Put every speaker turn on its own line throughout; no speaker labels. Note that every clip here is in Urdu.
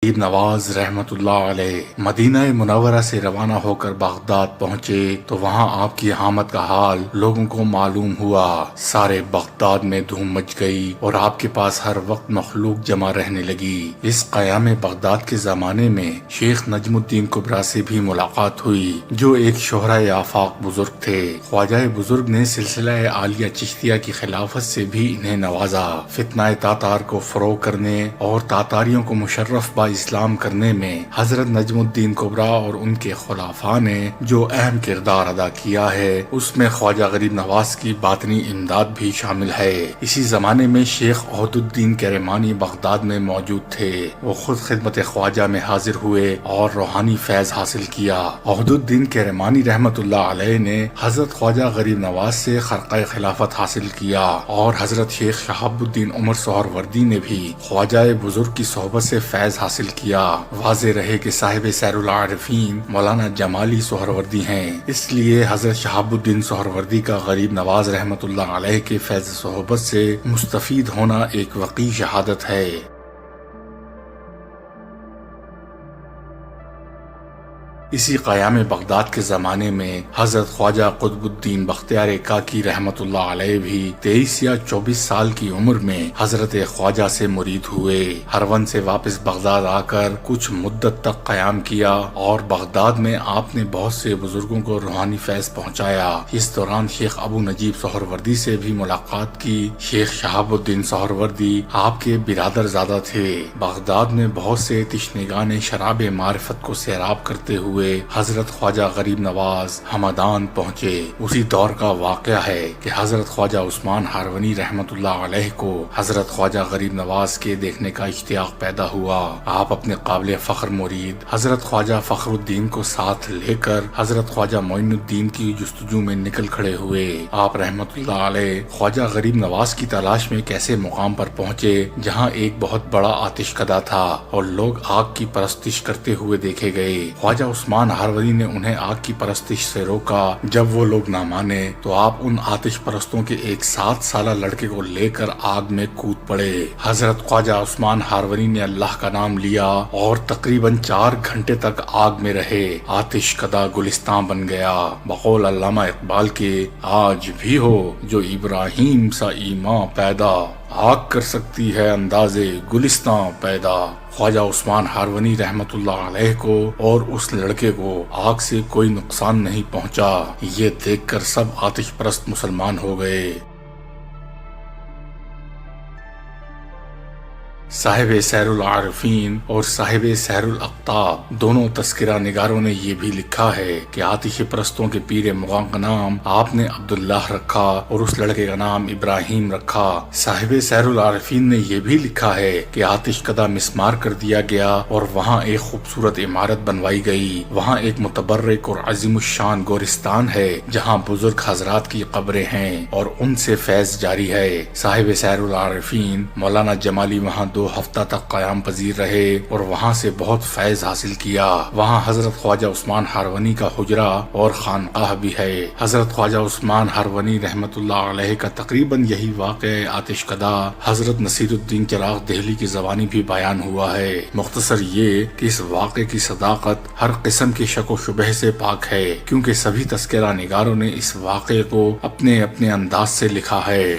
غریب نواز رحمت اللہ علیہ مدینہ منورہ سے روانہ ہو کر بغداد پہنچے تو وہاں آپ کی آمد کا حال لوگوں کو معلوم ہوا۔ سارے بغداد میں دھوم مچ گئی اور آپ کے پاس ہر وقت مخلوق جمع رہنے لگی۔ اس قیام بغداد کے زمانے میں شیخ نجم الدین کبریٰ سے بھی ملاقات ہوئی، جو ایک شہرۂ آفاق بزرگ تھے۔ خواجہ بزرگ نے سلسلہ عالیہ چشتیہ کی خلافت سے بھی انہیں نوازا۔ فتنہ تاتار کو فروغ کرنے اور تاتاریوں کو مشرف با اسلام کرنے میں حضرت نجم الدین کبریٰ اور ان کے خلفاء نے جو اہم کردار ادا کیا ہے، اس میں خواجہ غریب نواز کی باطنی امداد بھی شامل ہے۔ اسی زمانے میں شیخ عہد الدین کرمانی بغداد میں موجود تھے۔ وہ خود خدمت خواجہ میں حاضر ہوئے اور روحانی فیض حاصل کیا۔ عہد الدین کرمانی رحمت اللہ علیہ نے حضرت خواجہ غریب نواز سے خرقہ خلافت حاصل کیا اور حضرت شیخ شہاب الدین عمر سہروردی نے بھی خواجہ بزرگ کی صحبت سے فیض حاصل کیا۔ واضح رہے کہ صاحب سیر العارفین مولانا جمالی سہروردی ہیں، اس لیے حضرت شہاب الدین سہروردی کا غریب نواز رحمت اللہ علیہ کے فیض صحبت سے مستفید ہونا ایک وقیع شہادت ہے۔ اسی قیام بغداد کے زمانے میں حضرت خواجہ قطب الدین بختیار کاکی رحمت اللہ علیہ بھی 23 یا 24 سال کی عمر میں حضرت خواجہ سے مرید ہوئے۔ ہرون سے واپس بغداد آ کر کچھ مدت تک قیام کیا اور بغداد میں آپ نے بہت سے بزرگوں کو روحانی فیض پہنچایا۔ اس دوران شیخ ابو نجیب سہروردی سے بھی ملاقات کی۔ شیخ شہاب الدین سہروردی آپ کے برادر زادہ تھے۔ بغداد میں بہت سے تشنگان شراب معرفت کو سیراب کرتے ہوئے حضرت خواجہ غریب نواز ہمدان پہنچے۔ اسی دور کا واقعہ ہے کہ حضرت خواجہ عثمان ہارونی رحمت اللہ علیہ کو حضرت خواجہ غریب نواز کے دیکھنے کا اشتیاق پیدا ہوا۔ آپ اپنے قابل فخر مرید حضرت خواجہ فخر الدین کو ساتھ لے کر حضرت خواجہ معین الدین کی جستجو میں نکل کھڑے ہوئے۔ آپ رحمت اللہ علیہ خواجہ غریب نواز کی تلاش میں ایسے مقام پر پہنچے جہاں ایک بہت بڑا آتش کدہ تھا اور لوگ آگ کی پرستش کرتے ہوئے دیکھے گئے۔ خواجہ عثمان ہارونی نے انہیں آگ کی پرستش سے روکا۔ جب وہ لوگ نہ مانے تو آپ ان آتش پرستوں کے ایک 7 سالہ لڑکے کو لے کر آگ میں کود پڑے۔ حضرت خواجہ عثمان ہارونی نے اللہ کا نام لیا اور تقریباً 4 گھنٹے تک آگ میں رہے۔ آتش کدہ گلستان بن گیا۔ بقول علامہ اقبال کے آج بھی ہو جو ابراہیم سا ایمان پیدا، آگ کر سکتی ہے اندازے گلستان پیدا۔ خواجہ عثمان ہارونی رحمت اللہ علیہ کو اور اس لڑکے کو آگ سے کوئی نقصان نہیں پہنچا۔ یہ دیکھ کر سب آتش پرست مسلمان ہو گئے۔ صاحب سیر العارفین اور صاحب سیر الاقطاب دونوں تذکرہ نگاروں نے یہ بھی لکھا ہے کہ آتش پرستوں کے پیر مغاں کا نام آپ نے عبداللہ رکھا اور اس لڑکے کا نام ابراہیم رکھا۔ صاحب سیر العارفین نے یہ بھی لکھا ہے کہ آتش کدہ مسمار کر دیا گیا اور وہاں ایک خوبصورت عمارت بنوائی گئی۔ وہاں ایک متبرک اور عظیم الشان گورستان ہے جہاں بزرگ حضرات کی قبریں ہیں اور ان سے فیض جاری ہے۔ صاحب سیر العارفین مولانا جمالی وہاں 2 ہفتہ تک قیام پذیر رہے اور وہاں سے بہت فیض حاصل کیا۔ وہاں حضرت خواجہ عثمان ہارونی کا حجرہ اور خانقاہ بھی ہے۔ حضرت خواجہ عثمان ہارونی رحمت اللہ علیہ کا تقریباً یہی واقعہ آتش کدہ حضرت نصیر الدین چراغ دہلی کی زبانی بھی بیان ہوا ہے۔ مختصر یہ کہ اس واقعے کی صداقت ہر قسم کے شک و شبہ سے پاک ہے، کیونکہ سبھی تذکرہ نگاروں نے اس واقعے کو اپنے اپنے انداز سے لکھا ہے۔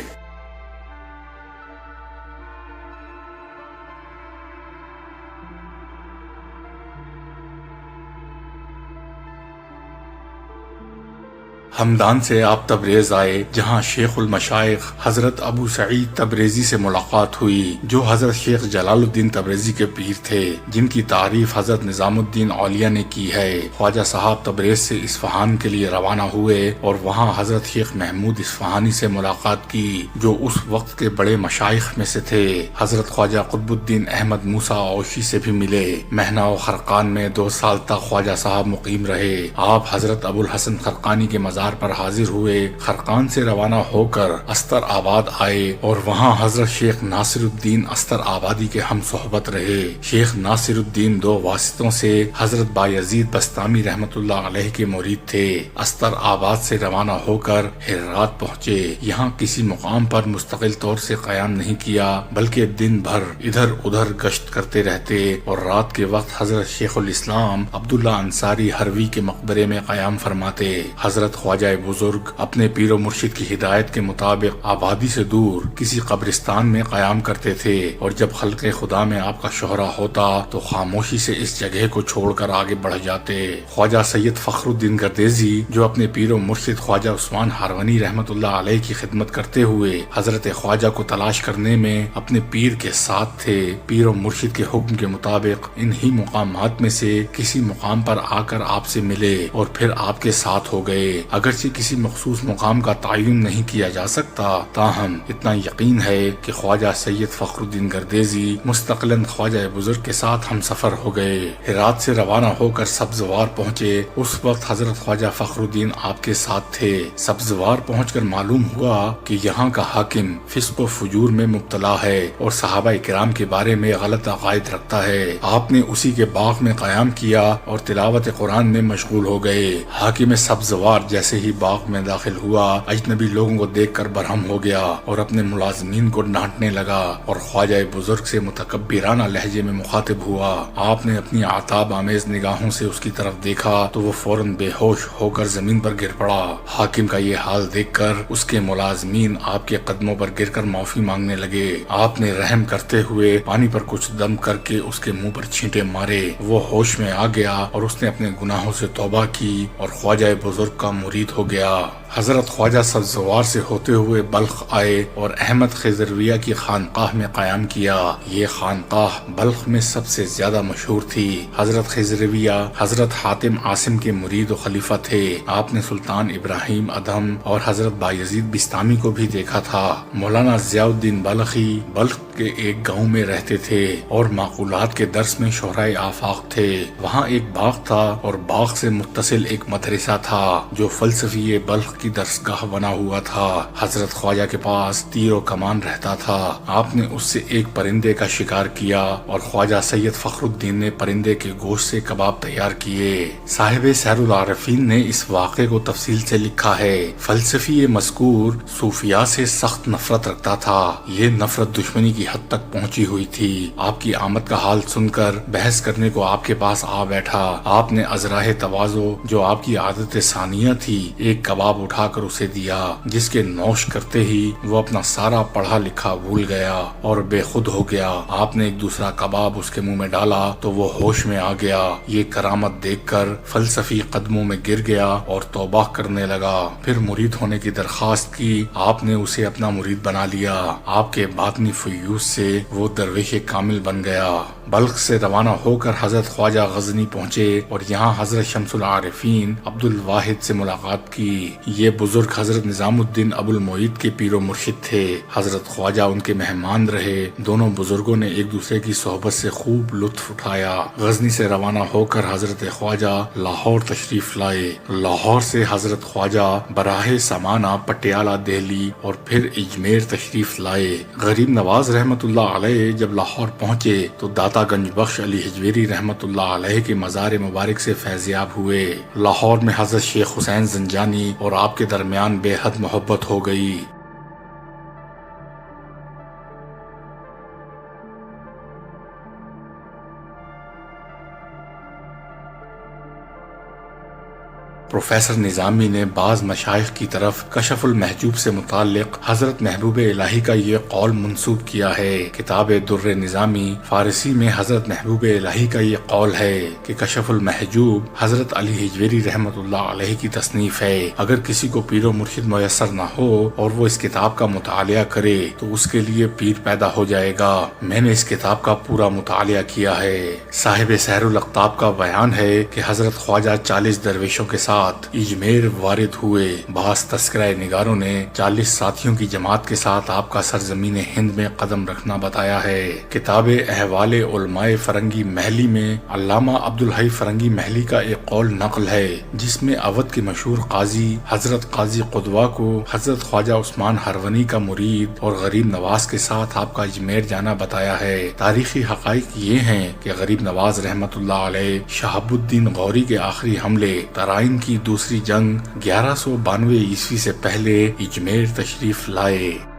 ہمدان سے آپ تبریز آئے جہاں شیخ المشائخ حضرت ابو سعید تبریزی سے ملاقات ہوئی، جو حضرت شیخ جلال الدین تبریزی کے پیر تھے، جن کی تعریف حضرت نظام الدین اولیاء نے کی ہے۔ خواجہ صاحب تبریز سے اصفہان کے لیے روانہ ہوئے اور وہاں حضرت شیخ محمود اصفہانی سے ملاقات کی، جو اس وقت کے بڑے مشائخ میں سے تھے۔ حضرت خواجہ قطب الدین احمد موسیٰ اوشی سے بھی ملے۔ مہنہ و خرقان میں 2 سال تک خواجہ صاحب مقیم رہے۔ آپ حضرت ابو الحسن خرقانی کے مزار بہار پر حاضر ہوئے، خرقان سے روانہ ہو کر استر آباد آئے اور وہاں حضرت شیخ ناصر الدین استر آبادی کے ہم صحبت رہے۔ شیخ ناصر الدین 2 واسطوں سے حضرت بایزید بسطامی رحمت اللہ علیہ کے مرید تھے۔ استر آباد سے روانہ ہو کر ہرات پہنچے۔ یہاں کسی مقام پر مستقل طور سے قیام نہیں کیا، بلکہ دن بھر ادھر ادھر گشت کرتے رہتے اور رات کے وقت حضرت شیخ الاسلام عبداللہ انصاری ہروی کے مقبرے میں قیام فرماتے۔ حضرت خواجہ بزرگ اپنے پیر و مرشد کی ہدایت کے مطابق آبادی سے دور کسی قبرستان میں قیام کرتے تھے، اور جب خلق خدا میں آپ کا شہرہ ہوتا تو خاموشی سے اس جگہ کو چھوڑ کر آگے بڑھ جاتے۔ خواجہ سید فخر الدین گردیزی جو اپنے پیر و مرشد خواجہ عثمان ہارونی رحمت اللہ علیہ کی خدمت کرتے ہوئے حضرت خواجہ کو تلاش کرنے میں اپنے پیر کے ساتھ تھے، پیر و مرشد کے حکم کے مطابق انہی مقامات میں سے کسی مقام پر آ کر آپ سے ملے اور پھر آپ کے ساتھ ہو گئے۔ اگرچہ کسی مخصوص مقام کا تعین نہیں کیا جا سکتا، تاہم اتنا یقین ہے کہ خواجہ سید فخر الدین گردیزی مستقلاً خواجہ بزرگ کے ساتھ ہم سفر ہو گئے۔ ہرات سے روانہ ہو کر سبزوار پہنچے۔ اس وقت حضرت خواجہ فخر الدین آپ کے ساتھ تھے۔ سبزوار پہنچ کر معلوم ہوا کہ یہاں کا حاکم فسق و فجور میں مبتلا ہے اور صحابہ کرام کے بارے میں غلط عقائد رکھتا ہے۔ آپ نے اسی کے باغ میں قیام کیا اور تلاوت قرآن میں مشغول ہو گئے۔ حاکم سبزوار جیسے ہی باغ میں داخل ہوا، اجنبی لوگوں کو دیکھ کر برہم ہو گیا اور اپنے ملازمین کو ڈانٹنے لگا اور خواجہ بزرگ سے متکبرانہ لہجے میں مخاطب ہوا۔ آپ نے اپنی عتاب آمیز نگاہوں سے اس کی طرف دیکھا تو وہ فوراً بے ہوش ہو کر زمین پر گر پڑا۔ حاکم کا یہ حال دیکھ کر اس کے ملازمین آپ کے قدموں پر گر کر معافی مانگنے لگے۔ آپ نے رحم کرتے ہوئے پانی پر کچھ دم کر کے اس کے منہ پر چھینٹے مارے۔ وہ ہوش میں آ گیا اور اس نے اپنے گناہوں سے توبہ کی اور خواجہ بزرگ کا مرید ہو گیا۔ حضرت خواجہ سبزوار سے ہوتے ہوئے بلخ آئے اور احمد خضرویہ کی خانقاہ میں قیام کیا۔ یہ خانقاہ بلخ میں سب سے زیادہ مشہور تھی۔ حضرت خضرویہ حضرت حاتم عاصم کے مرید و خلیفہ تھے۔ آپ نے سلطان ابراہیم ادھم اور حضرت بایزید بسطامی کو بھی دیکھا تھا۔ مولانا ضیاء الدین بلخی بلخ کے ایک گاؤں میں رہتے تھے اور معقولات کے درس میں شہرائے آفاق تھے۔ وہاں ایک باغ تھا اور باغ سے متصل ایک مدرسہ تھا جو فلسفی بلخ کی درسگاہ بنا ہوا تھا۔ حضرت خواجہ کے پاس تیر و کمان رہتا تھا۔ آپ نے اس سے ایک پرندے کا شکار کیا اور خواجہ سید فخر الدین نے پرندے کے گوشت سے کباب تیار کیے۔ صاحب سیر العارفین نے اس واقعے کو تفصیل سے لکھا ہے۔ فلسفی مذکور صوفیاء سے سخت نفرت رکھتا تھا۔ یہ نفرت دشمنی کی حد تک پہنچی ہوئی تھی۔ آپ کی آمد کا حال سن کر بحث کرنے کو آپ کے پاس آ بیٹھا۔ آپ نے ازراہ تواضع جو آپ کی عادت ثانیہ تھی ایک کباب اٹھا کر اسے دیا، جس کے نوش کرتے ہی وہ اپنا سارا پڑھا لکھا بھول گیا اور بے خود ہو گیا۔ آپ نے ایک دوسرا کباب اس کے منہ میں ڈالا تو وہ ہوش میں آ گیا۔ یہ کرامت دیکھ کر فلسفی قدموں میں گر گیا اور توبہ کرنے لگا۔ پھر مرید ہونے کی درخواست کی۔ آپ نے اسے اپنا مرید بنا لیا۔ آپ کے باطنی فیوز سے وہ درویش کامل بن گیا۔ بلخ سے روانہ ہو کر حضرت خواجہ غزنی پہنچے اور یہاں حضرت شمس العارفین عبد الواحد سے ملاقات کی۔ یہ بزرگ حضرت نظام الدین ابو المعید کے پیر و مرشد تھے۔ حضرت خواجہ ان کے مہمان رہے۔ دونوں بزرگوں نے ایک دوسرے کی صحبت سے خوب لطف اٹھایا۔ غزنی سے روانہ ہو کر حضرت خواجہ لاہور تشریف لائے۔ لاہور سے حضرت خواجہ براہ سمانہ پٹیالہ دہلی اور پھر اجمیر تشریف لائے۔ غریب نواز رحمت اللہ علیہ جب لاہور پہنچے تو داتا گنج بخش علی حجویری رحمت اللہ علیہ کے مزار مبارک سے فیضیاب ہوئے۔ لاہور میں حضرت شیخ حسین زنجانی اور آپ کے درمیان بے حد محبت ہو گئی۔ پروفیسر نظامی نے بعض مشائخ کی طرف کشف المحجوب سے متعلق حضرت محبوب الہی کا یہ قول منسوب کیا ہے۔ کتاب در نظامی فارسی میں حضرت محبوب الہی کا یہ قول ہے کہ کشف المحجوب حضرت علی حجویری رحمت اللہ علیہ کی تصنیف ہے۔ اگر کسی کو پیر و مرشد میسر نہ ہو اور وہ اس کتاب کا مطالعہ کرے تو اس کے لیے پیر پیدا ہو جائے گا۔ میں نے اس کتاب کا پورا مطالعہ کیا ہے۔ صاحب سحر الاقطاب کا بیان ہے کہ حضرت خواجہ 40 درویشوں کے ساتھ ساتھ اجمیر وارد ہوئے۔ بعض تذکرہ نگاروں نے 40 ساتھیوں کی جماعت کے ساتھ آپ کا سرزمین ہند میں قدم رکھنا بتایا ہے۔ کتاب احوال علماء فرنگی محلی میں علامہ عبدالحی فرنگی محلی کا ایک قول نقل ہے، جس میں اودھ کے مشہور قاضی حضرت قاضی قدوہ کو حضرت خواجہ عثمان ہرونی کا مرید اور غریب نواز کے ساتھ آپ کا اجمیر جانا بتایا ہے۔ تاریخی حقائق یہ ہیں کہ غریب نواز رحمت اللہ علیہ شہاب الدین غوری کے آخری حملے ترائن کی دوسری جنگ 1192 عیسوی سے پہلے اجمیر تشریف لائے۔